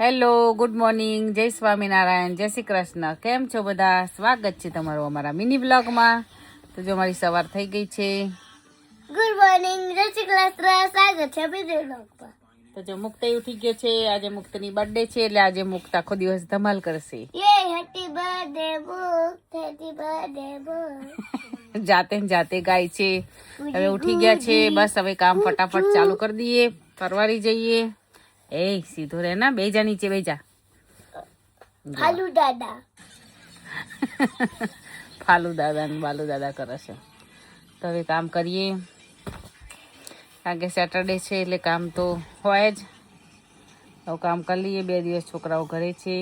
Hello, good morning, જય સ્વામિનારાયણ, જય શ્રી કૃષ્ણ. કેમ છો બધા? સ્વાગત છે તમારું અમારા મિની બ્લોગમાં. તો જો મારી સવાર થઈ ગઈ છે. ગુડ મોર્નિંગ, જય શ્રી કૃષ્ણ. સ્વાગત છે મિની બ્લોગમાં. તો જો મુક્ત ઉઠી ગયો છે. આજે મુક્તની બર્થડે છે એટલે આજે મુક્ત આખો દિવસ ધમાલ કરશે. યે હેપી બર્થડે મુક્ત, હેપી બર્થડે મુક્ત. જાતે ને જાતે ગાય છે. હવે ઉઠી ગયા છે. બસ હવે કામ ફટાફટ ચાલુ કરી દઈએ, પરવારી જઈએ. એ સીધો રહે ના, બેજા નીચે બેજા. ફાલુ દાદા ફાલુ દાદા ને બાલુ દાદા કરે છે. તો હવે કામ કરીએ, કારણ કે સેટરડે છે એટલે કામ તો હોય જ. હવે કામ કરી લઈએ. 2 દિવસ છોકરાઓ ઘરે છે.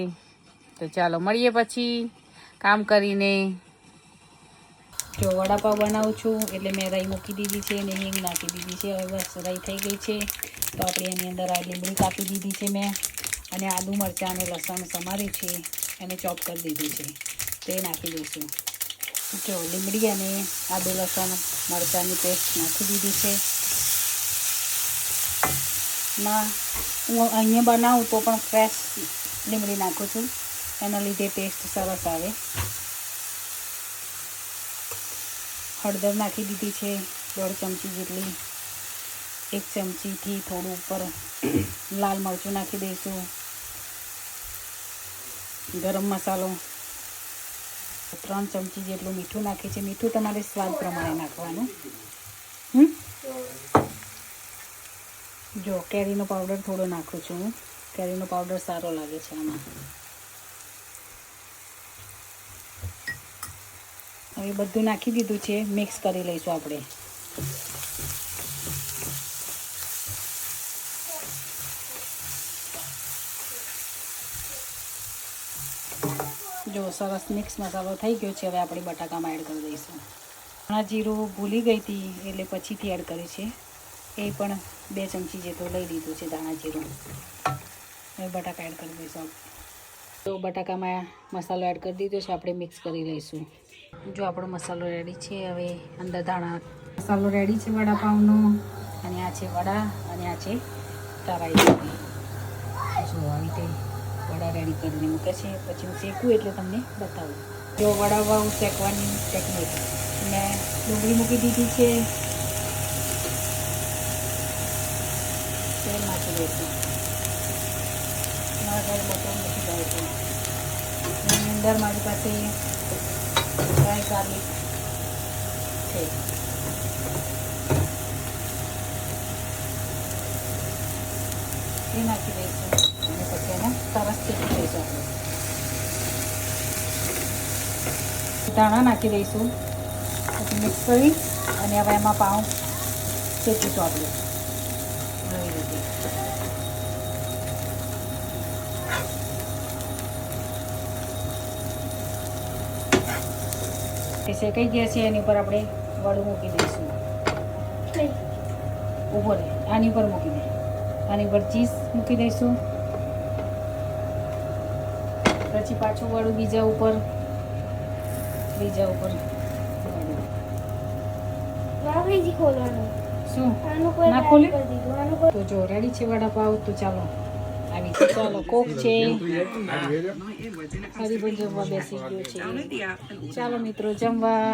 તો ચાલો મળીએ પછી કામ કરીને. જો વડાપાવ બનાવું છું એટલે મેં રાઈ મૂકી દીધી છે ને હિંગ નાખી દીધી છે. હવે બસ રાઈ થઈ ગઈ છે તો આપણે એની અંદર આ લીમડી કાપી દીધી છે મેં, અને આદુ મરચાં અને લસણ સમારી છે એને ચોપ કરી દીધું છે. તો એ નાખી દઈશું. જો લીમડી અને આદુ લસણ મરચાંની પેસ્ટ નાખી દીધી છે. માં હું અહીંયા બનાવું તો પણ ફ્રેશ લીમડી નાખું છું, એના લીધે ટેસ્ટ સરસ આવે. હળદર નાખી દીધી છે 1.5 ચમચી જેટલી. 1 ચમચીથી થોડું ઉપર લાલ મરચું નાખી દઈશું. ગરમ મસાલો 3 ચમચી જેટલું મીઠું નાખે છે. મીઠું તમારે સ્વાદ પ્રમાણે નાખવાનું. જો કેરીનો પાવડર થોડો નાખું છું હું. કેરીનો પાવડર સારો લાગે છે આમાં. હવે બધું નાખી દીધું છે. મિક્સ કરી લઈશું આપણે. જો સરસ મિક્સ મસાલો થઈ ગયો છે. હવે આપણે બટાકામાં એડ કરી દઈશું. ધાણા જીરું ભૂલી ગઈ હતી એટલે પછીથી એડ કરી છે. એ પણ 2 ચમચી જેટલું લઈ લીધું છે ધાણા જીરું. હવે બટાકા એડ કરી દઈશું. તો બટાકામાં મસાલો એડ કરી દીધો છે. આપણે મિક્સ કરી લઈશું. જો આપણો મસાલો રેડી છે. હવે અંદર ધાણા મસાલો રેડી છે વડાપાવનો. અને આ છે વડા અને આ છે તરાઈ. જો આવી રીતે વડા રેડી કરીને મૂકે છે. પછી હું શેકું એટલે તમને બતાવું. જો વડાપાવ શેકવાની ટેકનિક, મેં ડુંગળી મૂકી દીધી છે. તેલ નાખી દઈશું. મારા ઘરે બટર મૂકી જાય છે. એની અંદર મારી પાસે ડ્રાય ગાર્લિક છે. એ નાખી દઈશું અને પછી એને સરસ શેકી દઈશું. આપણે ધાણા નાખી દઈશું. પછી મિક્સ કરી અને હવે એમાં પાઉં શેકીશું આપણે આવી રીતે. શેકાઈ ગયા છે. એની ઉપર આપણે વડું મૂકી દઈશું. ઉભો રહે, આની ઉપર મૂકી દે. આની ઉપર ચીઝ મૂકી દઈશું. પછી પાછું વડું બીજા ઉપર શું ના ખોલે. તો જો રેડી છે વડાપાવ. તો ચાલો આવી છે. ચાલો કોક છે. હરી પણ જમવા બેસી ગયો છે. ચાલો મિત્રો જમવા.